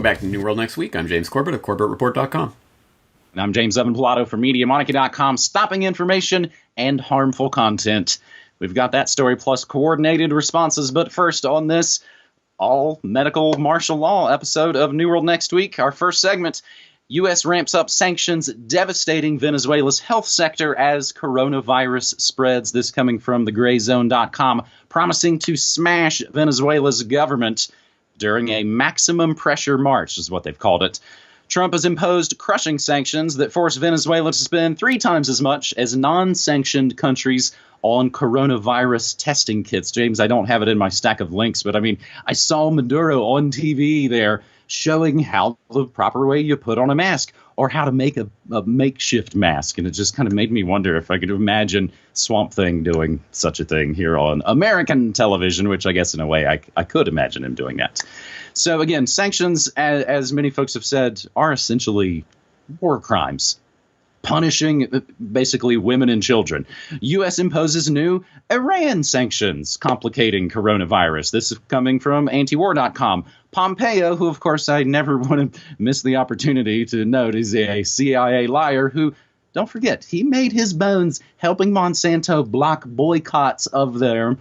back to New World Next Week. I'm James Corbett of CorbettReport.com. And I'm James Evan Pilato from MediaMonarchy.com, stopping information and harmful content. We've got that story plus coordinated responses. But first on this all-medical martial law episode of New World Next Week, our first segment, U.S. ramps up sanctions devastating Venezuela's health sector as coronavirus spreads. This coming from thegrayzone.com, promising to smash Venezuela's government during a maximum pressure march, is what they've called it. Trump has imposed crushing sanctions that force Venezuela to spend 3 times as much as non-sanctioned countries on coronavirus testing kits. James, I don't have it in my stack of links, but I mean, I saw Maduro on TV there showing how the proper way you put on a mask or how to make a makeshift mask. And it just kind of made me wonder if I could imagine Swamp Thing doing such a thing here on American television, which I guess in a way I could imagine him doing that. So again, sanctions, as many folks have said, are essentially war crimes, punishing basically women and children. U.S. imposes new Iran sanctions, complicating coronavirus. This is coming from antiwar.com. Pompeo, who, of course, I never want to miss the opportunity to note, is a CIA liar who, don't forget, he made his bones helping Monsanto block boycotts of their,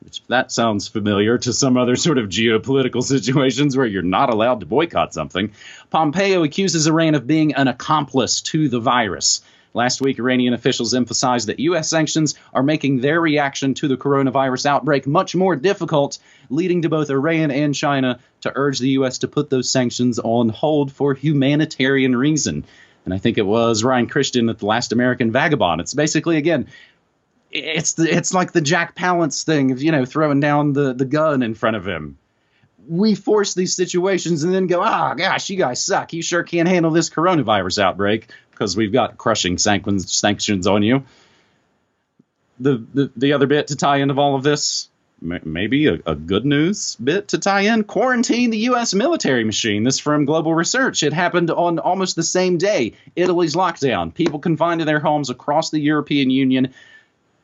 which that sounds familiar to some other sort of geopolitical situations where you're not allowed to boycott something. Pompeo accuses Iran of being an accomplice to the virus. Last week, Iranian officials emphasized that U.S. sanctions are making their reaction to the coronavirus outbreak much more difficult, leading to both Iran and China to urge the U.S. to put those sanctions on hold for humanitarian reason. And I think it was Ryan Christian at The Last American Vagabond. It's basically, again, it's like the Jack Palance thing of, throwing down the gun in front of him. We force these situations and then go, gosh, you guys suck. You sure can't handle this coronavirus outbreak because we've got crushing sanctions on you. The other bit to tie into all of this, maybe a good news bit to tie in, quarantine the U.S. military machine. This from Global Research. It happened on almost the same day. Italy's lockdown. People confined to their homes across the European Union.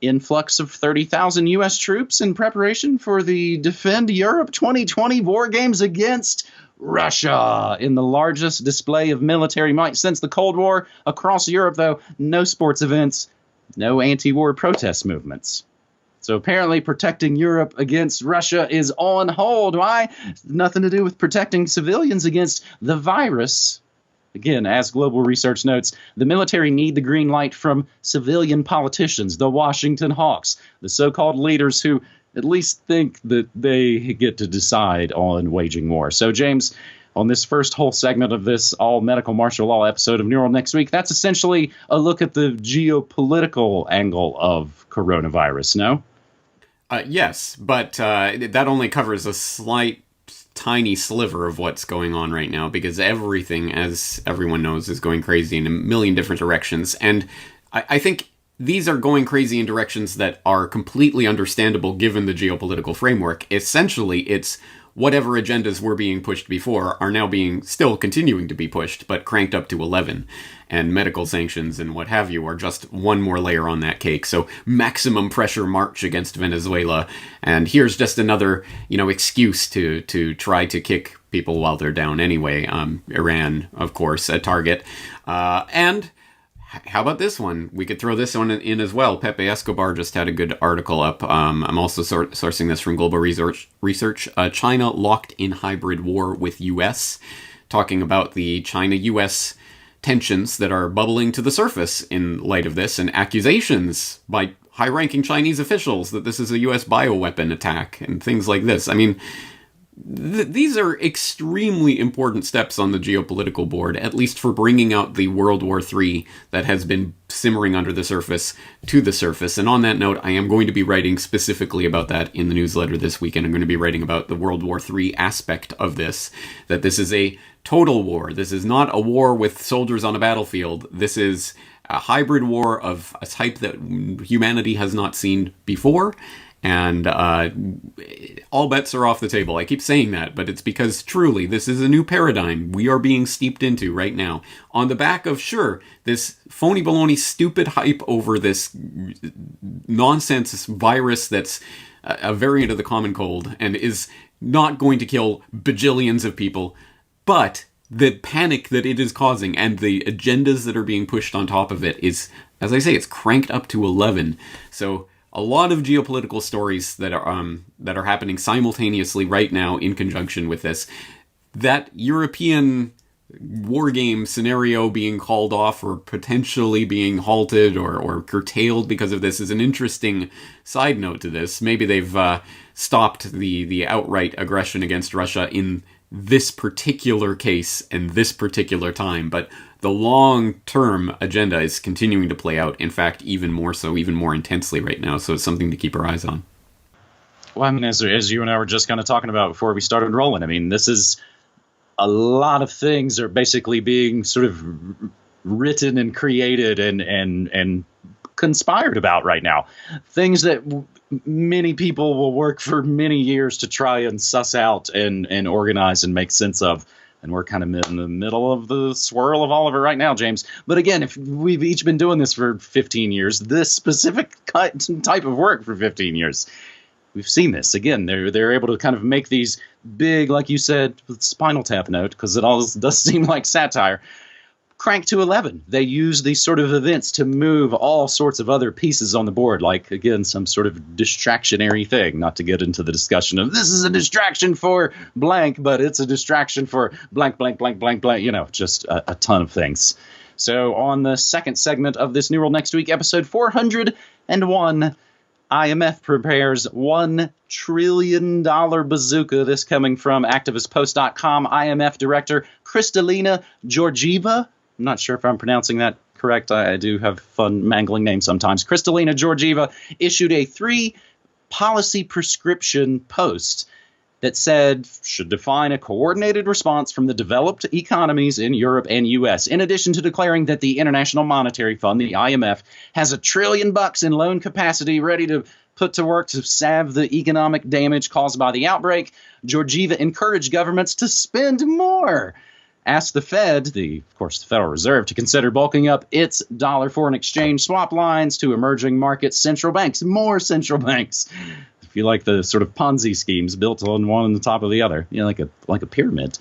Influx of 30,000 U.S. troops in preparation for the Defend Europe 2020 war games against Russia. In the largest display of military might since the Cold War across Europe, though, no sports events, no anti-war protest movements. So apparently protecting Europe against Russia is on hold. Why? Nothing to do with protecting civilians against the virus. Again, as Global Research notes, the military need the green light from civilian politicians, the Washington Hawks, the so-called leaders who at least think that they get to decide on waging war. So, James, on this first whole segment of this all-medical martial law episode of New World Next Week, that's essentially a look at the geopolitical angle of coronavirus, no? Yes, but that only covers a slight tiny sliver of what's going on right now, because everything, as everyone knows, is going crazy in a million different directions. And I think these are going crazy in directions that are completely understandable given the geopolitical framework. Essentially, it's whatever agendas were being pushed before are now still continuing to be pushed, but cranked up to 11. And medical sanctions and what have you are just one more layer on that cake. So maximum pressure march against Venezuela. And here's just another, excuse to try to kick people while they're down anyway. Iran, of course, a target. And how about this one? We could throw this one in as well. Pepe Escobar just had a good article up. I'm also sourcing this from Global Research. China locked in hybrid war with U.S., talking about the China-U.S. tensions that are bubbling to the surface in light of this, and accusations by high-ranking Chinese officials that this is a U.S. bioweapon attack and things like this. I mean, these are extremely important steps on the geopolitical board, at least for bringing out the World War III that has been simmering under the surface to the surface. And on that note, I am going to be writing specifically about that in the newsletter this weekend. I'm going to be writing about the World War III aspect of this, that this is a total war. This is not a war with soldiers on a battlefield. This is a hybrid war of a type that humanity has not seen before. And all bets are off the table. I keep saying that, but it's because truly this is a new paradigm we are being steeped into right now. On the back of, sure, this phony baloney stupid hype over this nonsense virus that's a variant of the common cold and is not going to kill bajillions of people. But the panic that it is causing and the agendas that are being pushed on top of it is, as I say, it's cranked up to 11. So a lot of geopolitical stories that are happening simultaneously right now in conjunction with this. That European war game scenario being called off or potentially being halted or curtailed because of this is an interesting side note to this. Maybe they've stopped the outright aggression against Russia in this particular case and this particular time, but the long-term agenda is continuing to play out. In fact, even more so, even more intensely right now. So it's something to keep our eyes on. Well, I mean, as you and I were just kind of talking about before we started rolling, I mean, this is a lot of things are basically being sort of written and created and conspired about right now. Things that many people will work for many years to try and suss out and organize and make sense of. And we're kind of in the middle of the swirl of all of it right now, James. But again, if we've each been doing this for 15 years, this specific type of work for 15 years, we've seen this. Again, they're able to kind of make these big, like you said, Spinal Tap note, because it all does seem like satire, crank to 11. They use these sort of events to move all sorts of other pieces on the board, like, again, some sort of distractionary thing, not to get into the discussion of this is a distraction for blank, but it's a distraction for blank, blank, blank, blank, blank, just a ton of things. So on the second segment of this New World Next Week, episode 401, IMF prepares $1 trillion bazooka. This coming from ActivistPost.com. IMF Director Kristalina Georgieva. I'm not sure if I'm pronouncing that correct. I do have fun mangling names sometimes. Kristalina Georgieva issued a 3-policy prescription post that said should define a coordinated response from the developed economies in Europe and U.S., in addition to declaring that the International Monetary Fund, the IMF, has $1 trillion in loan capacity ready to put to work to salve the economic damage caused by the outbreak. Georgieva encouraged governments to spend more, asked the Fed, of course, the Federal Reserve, to consider bulking up its dollar foreign exchange swap lines to emerging market central banks, more central banks. If you like the sort of Ponzi schemes built on one on the top of the other, like a pyramid.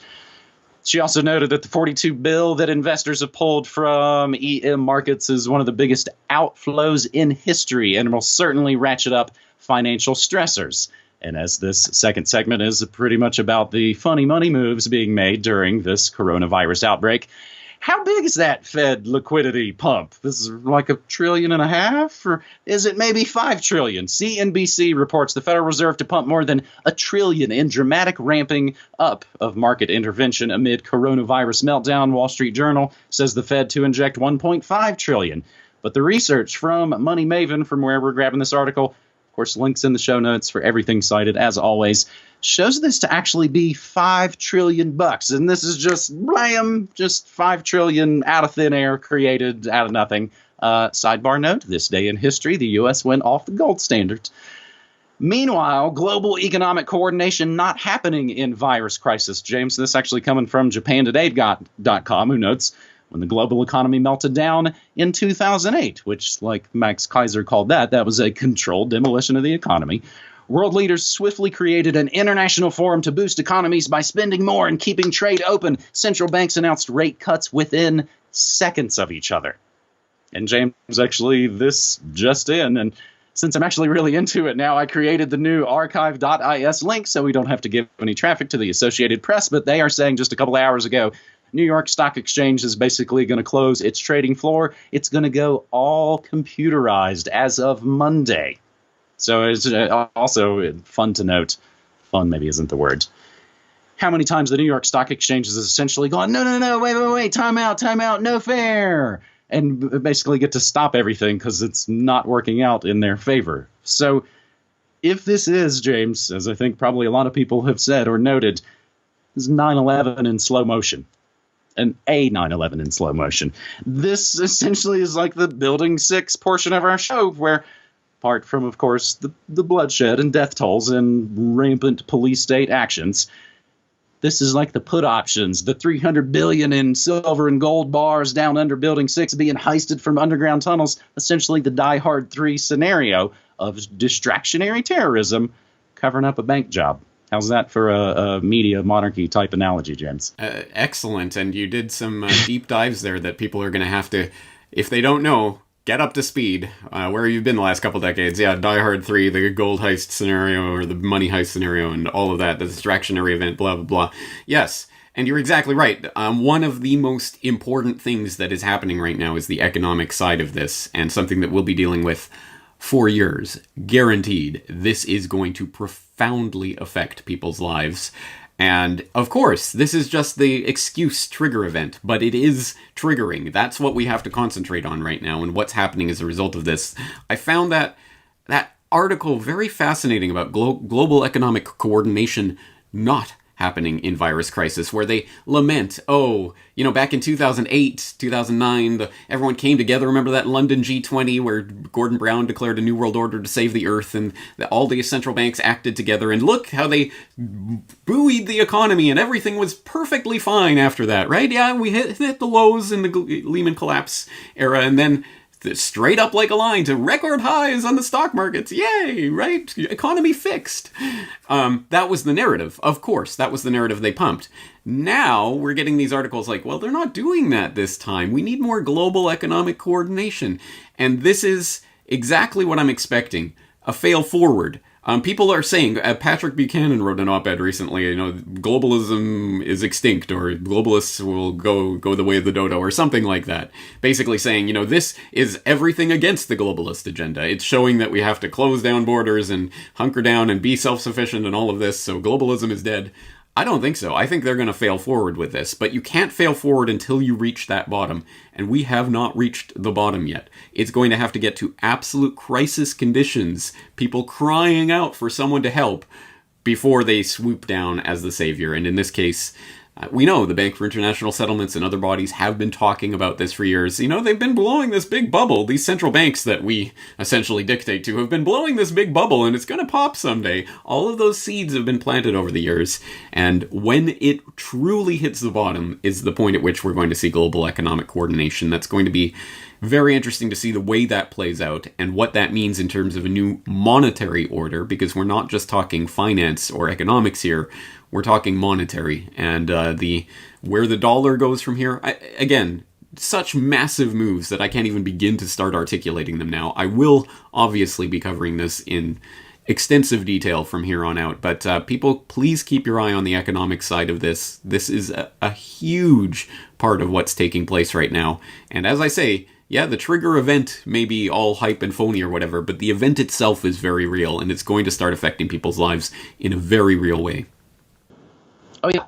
She also noted that the 42 bill that investors have pulled from EM markets is one of the biggest outflows in history and will certainly ratchet up financial stressors. And as this second segment is pretty much about the funny money moves being made during this coronavirus outbreak, how big is that Fed liquidity pump? This is like $1.5 trillion, or is it maybe $5 trillion? CNBC reports the Federal Reserve to pump more than $1 trillion in dramatic ramping up of market intervention amid coronavirus meltdown. Wall Street Journal says the Fed to inject $1.5 trillion. But the research from Money Maven, from where we're grabbing this article, of course, links in the show notes for everything cited, as always, shows this to actually be $5 trillion. And this is just blam, just $5 trillion out of thin air, created out of nothing. Sidebar note, this day in history, the U.S. went off the gold standard. Meanwhile, global economic coordination not happening in virus crisis. James, this actually coming from JapanToday.com, who notes, when the global economy melted down in 2008, which, like Max Kaiser called that was a controlled demolition of the economy. World leaders swiftly created an international forum to boost economies by spending more and keeping trade open. Central banks announced rate cuts within seconds of each other. And James, actually, this just in, and since I'm actually really into it now, I created the new archive.is link so we don't have to give any traffic to the Associated Press, but they are saying just a couple of hours ago, New York Stock Exchange is basically going to close its trading floor. It's going to go all computerized as of Monday. So it's also fun to note, fun maybe isn't the word, how many times the New York Stock Exchange has essentially gone, no, wait, time out, no fair, and basically get to stop everything because it's not working out in their favor. So if this is, James, as I think probably a lot of people have said or noted, is 9/11 in slow motion. A 9/11 in slow motion. This essentially is like the Building 6 portion of our show, where, apart from, of course, the bloodshed and death tolls and rampant police state actions, this is like the put options, the $300 billion in silver and gold bars down under Building 6 being heisted from underground tunnels, essentially the Die Hard 3 scenario of distractionary terrorism covering up a bank job. How's that for a media monarchy type analogy, James? Excellent. And you did some deep dives there that people are going to have to, if they don't know, get up to speed. Where you've been the last couple decades. Yeah, Die Hard 3, the gold heist scenario, or the money heist scenario, and all of that, the distractionary event, blah, blah, blah. Yes, and you're exactly right. One of the most important things that is happening right now is the economic side of this, and something that we'll be dealing with for years. Guaranteed. This is going to profoundly affect people's lives. And, of course, this is just the excuse trigger event, but it is triggering. That's what we have to concentrate on right now, and what's happening as a result of this. I found that article very fascinating about global economic coordination not happening in virus crisis, where they lament, back in 2008, 2009, everyone came together. Remember that London G20 where Gordon Brown declared a new world order to save the earth, and all the central banks acted together, and look how they buoyed the economy, and everything was perfectly fine after that, right? Yeah, we hit the lows in the Lehman collapse era, and then straight up like a line to record highs on the stock markets. Yay, right? Economy fixed. That was the narrative. Of course, that was the narrative they pumped. Now we're getting these articles like, well, they're not doing that this time. We need more global economic coordination. And this is exactly what I'm expecting. A fail forward. People are saying, Patrick Buchanan wrote an op-ed recently, globalism is extinct, or globalists will go the way of the dodo, or something like that. Basically saying, this is everything against the globalist agenda. It's showing that we have to close down borders and hunker down and be self-sufficient and all of this, so globalism is dead. I don't think so. I think they're going to fail forward with this, but you can't fail forward until you reach that bottom, and we have not reached the bottom yet. It's going to have to get to absolute crisis conditions, people crying out for someone to help, before they swoop down as the savior. And in this case, we know the Bank for International Settlements and other bodies have been talking about this for years. They've been blowing this big bubble. These central banks that we essentially dictate to have been blowing this big bubble, and it's going to pop someday. All of those seeds have been planted over the years. And when it truly hits the bottom is the point at which we're going to see global economic coordination. That's going to be very interesting to see the way that plays out and what that means in terms of a new monetary order, because we're not just talking finance or economics here. We're talking monetary, and where the dollar goes from here. Again, such massive moves that I can't even begin to start articulating them now. I will obviously be covering this in extensive detail from here on out, but people, please keep your eye on the economic side of this. This is a huge part of what's taking place right now, and as I say, yeah, the trigger event may be all hype and phony or whatever, but the event itself is very real, and it's going to start affecting people's lives in a very real way. Oh, yeah.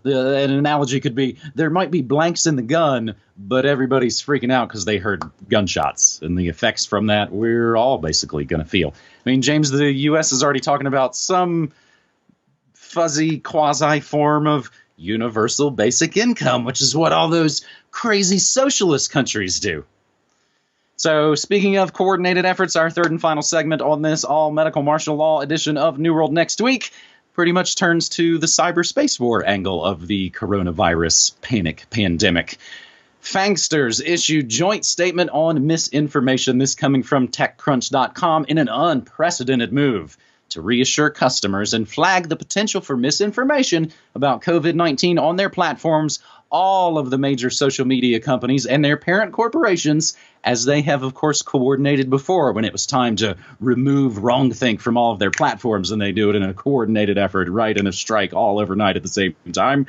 An analogy could be there might be blanks in the gun, but everybody's freaking out because they heard gunshots. And the effects from that, we're all basically going to feel. I mean, James, the U.S. is already talking about some fuzzy quasi-form of universal basic income, which is what all those crazy socialist countries do. So, speaking of coordinated efforts, our third and final segment on this all-medical martial law edition of New World Next Week pretty much turns to the cyberspace war angle of the coronavirus panic pandemic. Fangsters issued joint statement on misinformation, this coming from TechCrunch.com, in an unprecedented move to reassure customers and flag the potential for misinformation about COVID-19 on their platforms. All of the major social media companies and their parent corporations, as they have, of course, coordinated before when it was time to remove wrongthink from all of their platforms, and they do it in a coordinated effort, right, in a strike all overnight at the same time.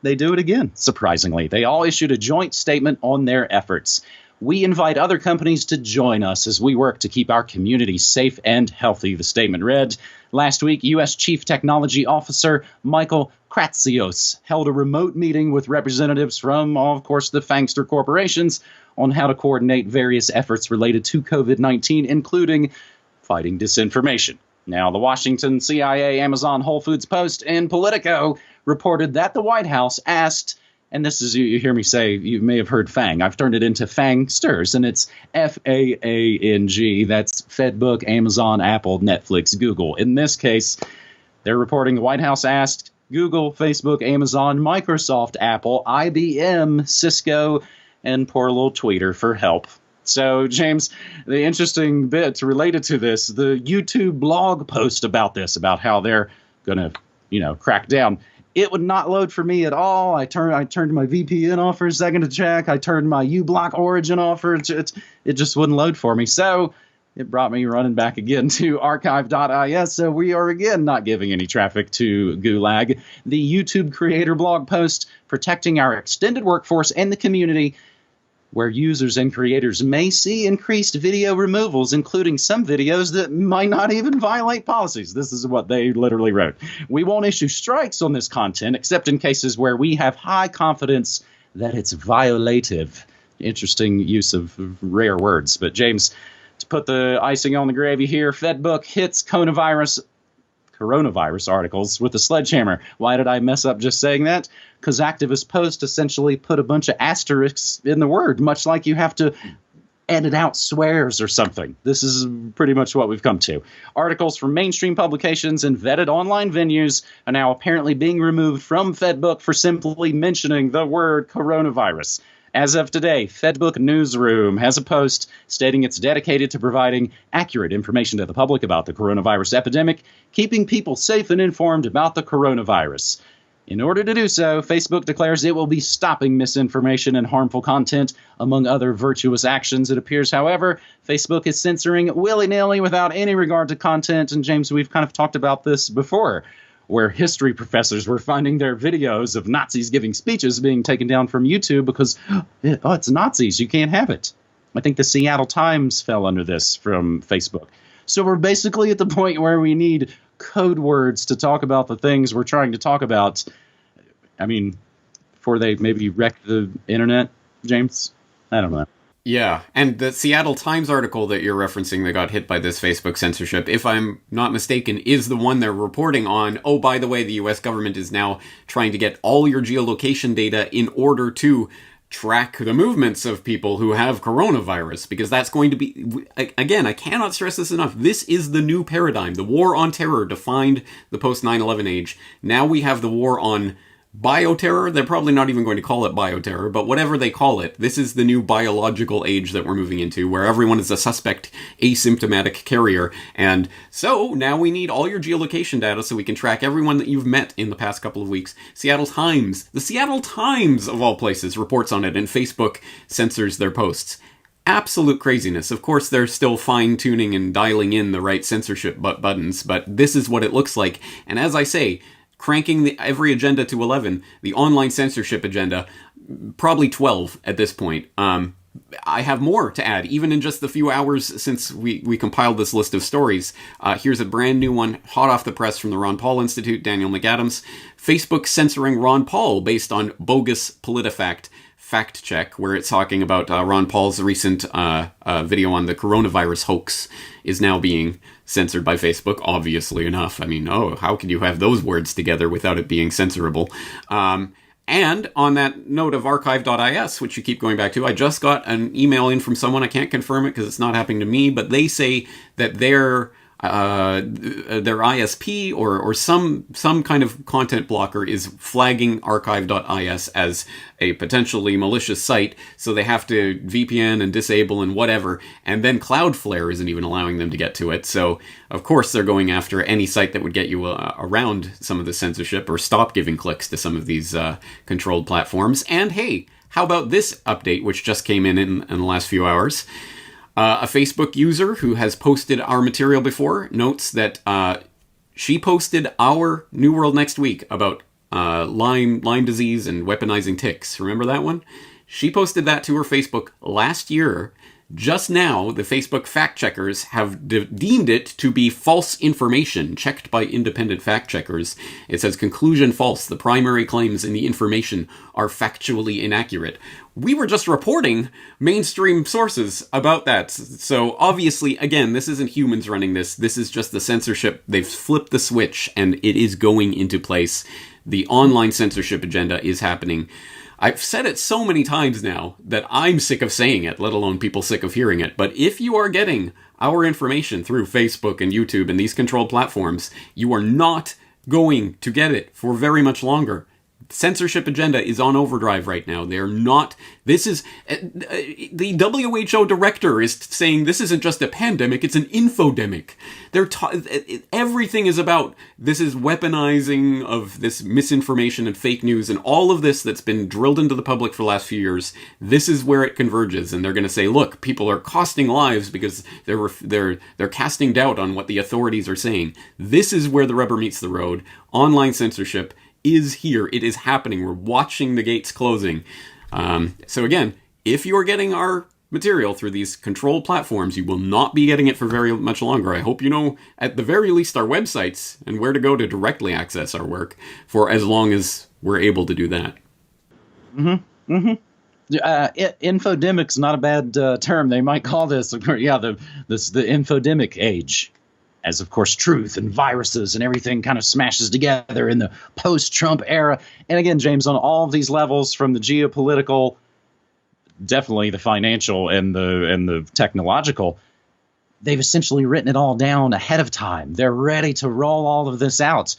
They do it again, surprisingly. They all issued a joint statement on their efforts. We invite other companies to join us as we work to keep our community safe and healthy, the statement read. Last week, U.S. Chief Technology Officer Michael Kratsios held a remote meeting with representatives from, of course, the Fangster corporations on how to coordinate various efforts related to COVID-19, including fighting disinformation. Now, the Washington, CIA, Amazon, Whole Foods Post, and Politico reported that the White House asked, and this is, you hear me say, you may have heard Fang. I've turned it into Fangsters, and it's F-A-A-N-G. That's Fedbook, Amazon, Apple, Netflix, Google. In this case, they're reporting the White House asked Google, Facebook, Amazon, Microsoft, Apple, IBM, Cisco, and poor little Tweeter for help. So, James, the interesting bit related to this, the YouTube blog post about this, about how they're gonna, crack down. It would not load for me at all. I turned my VPN off for a second to check. I turned my uBlock origin off. It just wouldn't load for me. So it brought me running back again to archive.is. So we are again not giving any traffic to Gulag. The YouTube creator blog post protecting our extended workforce and the community, where users and creators may see increased video removals, including some videos that might not even violate policies. This is what they literally wrote. We won't issue strikes on this content, except in cases where we have high confidence that it's violative. Interesting use of rare words. But James, to put the icing on the gravy here, FedBook hits coronavirus articles with a sledgehammer. Why did I mess up just saying that? Because activist posts essentially put a bunch of asterisks in the word, much like you have to edit out swears or something. This is pretty much what we've come to. Articles from mainstream publications and vetted online venues are now apparently being removed from FedBook for simply mentioning the word coronavirus. As of today, FedBook Newsroom has a post stating it's dedicated to providing accurate information to the public about the coronavirus epidemic, keeping people safe and informed about the coronavirus. In order to do so, Facebook declares it will be stopping misinformation and harmful content, among other virtuous actions. It appears, however, Facebook is censoring willy-nilly without any regard to content. And James, we've kind of talked about this before, where history professors were finding their videos of Nazis giving speeches being taken down from YouTube because, it's Nazis, you can't have it. I think the Seattle Times fell under this from Facebook. So we're basically at the point where we need code words to talk about the things we're trying to talk about. I mean, before they maybe wreck the internet, James? I don't know. Yeah, and the Seattle Times article that you're referencing that got hit by this Facebook censorship, if I'm not mistaken, is the one they're reporting on. Oh, by the way, the US government is now trying to get all your geolocation data in order to track the movements of people who have coronavirus, because that's going to be, again, I cannot stress this enough, this is the new paradigm. The war on terror defined the post-9/11 age. Now we have the war on bioterror. They're probably not even going to call it bioterror, but whatever they call it, this is the new biological age that we're moving into, where everyone is a suspect asymptomatic carrier. And so now we need all your geolocation data so we can track everyone that you've met in the past couple of weeks. The Seattle Times of all places reports on it, and Facebook censors their posts. Absolute craziness. Of course, they're still fine-tuning and dialing in the right censorship buttons, but this is what it looks like. And as I say, cranking every agenda to 11, the online censorship agenda, probably 12 at this point. I have more to add, even in just the few hours since we compiled this list of stories. Here's a brand new one, hot off the press from the Ron Paul Institute, Daniel McAdams. Facebook censoring Ron Paul based on bogus PolitiFact fact check, where it's talking about Ron Paul's recent video on the coronavirus hoax is now being censored by Facebook, obviously enough. I mean, how could you have those words together without it being censorable? And on that note of archive.is, which you keep going back to, I just got an email in from someone. I can't confirm it because it's not happening to me, but they say that their ISP or some kind of content blocker is flagging archive.is as a potentially malicious site, so they have to VPN and disable and whatever, and then Cloudflare isn't even allowing them to get to it. So of course they're going after any site that would get you around some of the censorship or stop giving clicks to some of these controlled platforms. And hey, how about this update, which just came in the last few hours? A Facebook user who has posted our material before notes that she posted our New World Next Week about Lyme disease and weaponizing ticks. Remember that one? She posted that to her Facebook last year. Just now, the Facebook fact checkers have deemed it to be false information, checked by independent fact checkers. It says, conclusion false. The primary claims in the information are factually inaccurate. We were just reporting mainstream sources about that. So obviously, again, this isn't humans running this. This is just the censorship. They've flipped the switch and it is going into place. The online censorship agenda is happening. I've said it so many times now that I'm sick of saying it, let alone people sick of hearing it. But if you are getting our information through Facebook and YouTube and these controlled platforms, you are not going to get it for very much longer. censorship agenda is on overdrive right now. They're not. This is the WHO director is saying this isn't just a pandemic; it's an infodemic. Everything is about this is weaponizing of this misinformation and fake news and all of this that's been drilled into the public for the last few years. This is where it converges, and they're going to say, look, people are costing lives because they're casting doubt on what the authorities are saying. This is where the rubber meets the road. Online censorship is here. It is happening. We're watching the gates closing. So again, if you're getting our material through these controlled platforms, you will not be getting it for very much longer. I hope you know, at the very least, our websites and where to go to directly access our work for as long as we're able to do that. Mm-hmm. Mm-hmm. Infodemic's not a bad term. They might call this, the infodemic age. As, of course, truth and viruses and everything kind of smashes together in the post-Trump era. And again, James, on all of these levels, from the geopolitical, definitely the financial and the technological, they've essentially written it all down ahead of time. They're ready to roll all of this out.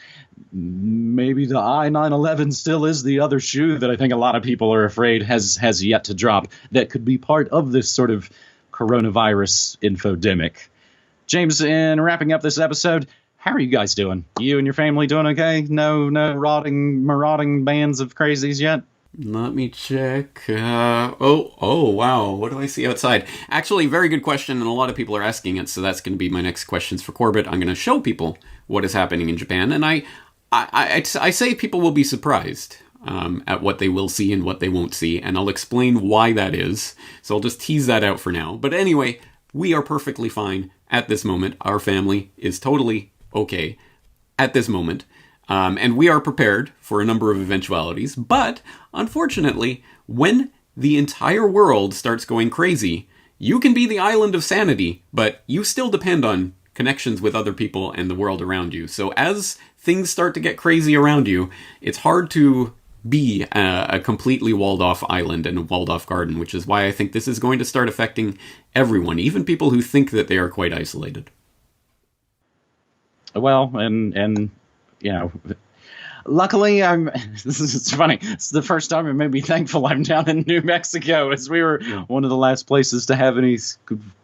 Maybe the I-911 still is the other shoe that I think a lot of people are afraid has yet to drop that could be part of this sort of coronavirus infodemic. James, in wrapping up this episode, how are you guys doing? You and your family doing okay? No marauding bands of crazies yet? Let me check. Oh, wow. What do I see outside? Actually, very good question, and a lot of people are asking it, so that's going to be my next questions for Corbett. I'm going to show people what is happening in Japan, and I say people will be surprised at what they will see and what they won't see, and I'll explain why that is. So I'll just tease that out for now. But anyway, we are perfectly fine at this moment. Our family is totally okay at this moment. And we are prepared for a number of eventualities. But unfortunately, when the entire world starts going crazy, you can be the island of sanity, but you still depend on connections with other people and the world around you. So as things start to get crazy around you, it's hard to be a completely walled-off island and a walled-off garden, which is why I think this is going to start affecting everyone, even people who think that they are quite isolated. Well, and you know, luckily, this is funny. It's the first time it made me thankful I'm down in New Mexico, as we were one of the last places to have any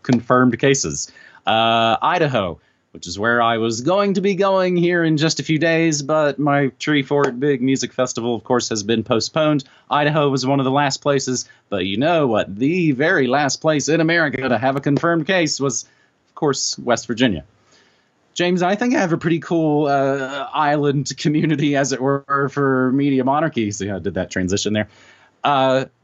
confirmed cases. Idaho, which is where I was going to be going here in just a few days, but my Tree Fort Big Music Festival, of course, has been postponed. Idaho was one of the last places, but you know what? The very last place in America to have a confirmed case was, of course, West Virginia. James, I think I have a pretty cool island community, as it were, for Media Monarchy. See how I did that transition there?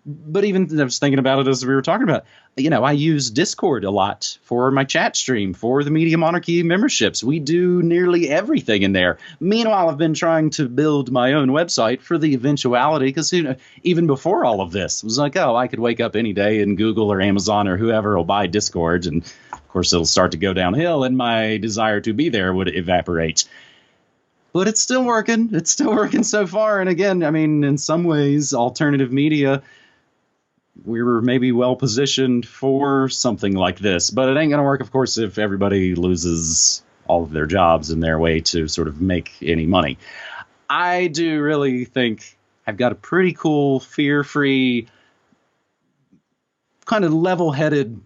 But even I was thinking about it as we were talking about, you know, I use Discord a lot for my chat stream, for the Media Monarchy memberships. We do nearly everything in there. Meanwhile, I've been trying to build my own website for the eventuality, because even before all of this, it was like, oh, I could wake up any day and Google or Amazon or whoever will buy Discord, and of course it'll start to go downhill and my desire to be there would evaporate. But it's still working. It's still working so far. And again, I mean, in some ways, alternative media, we were maybe well positioned for something like this. But it ain't going to work, of course, if everybody loses all of their jobs in their way to sort of make any money. I do really think I've got a pretty cool, fear-free, kind of level-headed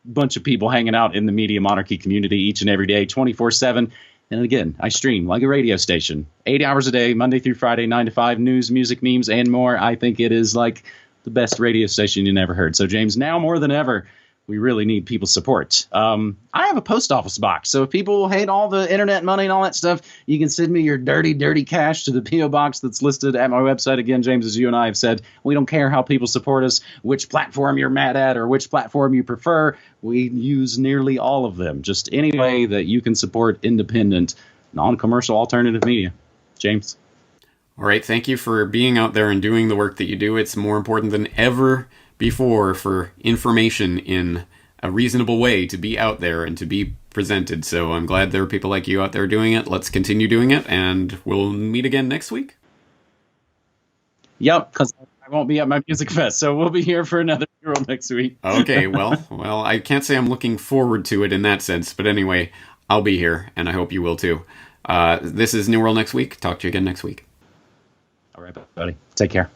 bunch of people hanging out in the Media Monarchy community each and every day, 24/7. And again, I stream like a radio station, 8 hours a day, Monday through Friday, 9 to 5, news, music, memes, and more. I think it is like the best radio station you never heard. So, James, now more than ever, we really need people's support. I have a post office box. So if people hate all the internet money and all that stuff, you can send me your dirty, dirty cash to the P.O. box that's listed at my website. Again, James, as you and I have said, we don't care how people support us, which platform you're mad at or which platform you prefer. We use nearly all of them. Just any way that you can support independent, non-commercial alternative media. James? All right, thank you for being out there and doing the work that you do. It's more important than ever before for information in a reasonable way to be out there and to be presented. So I'm glad there are people like you out there doing it. Let's continue doing it, and we'll meet again next week. Yep, because I won't be at my music fest, so we'll be here for another mural next week. Okay, well, I can't say I'm looking forward to it in that sense, but anyway, I'll be here, and I hope you will too. This is New World Next Week. Talk to you again next week. All right, buddy. Take care.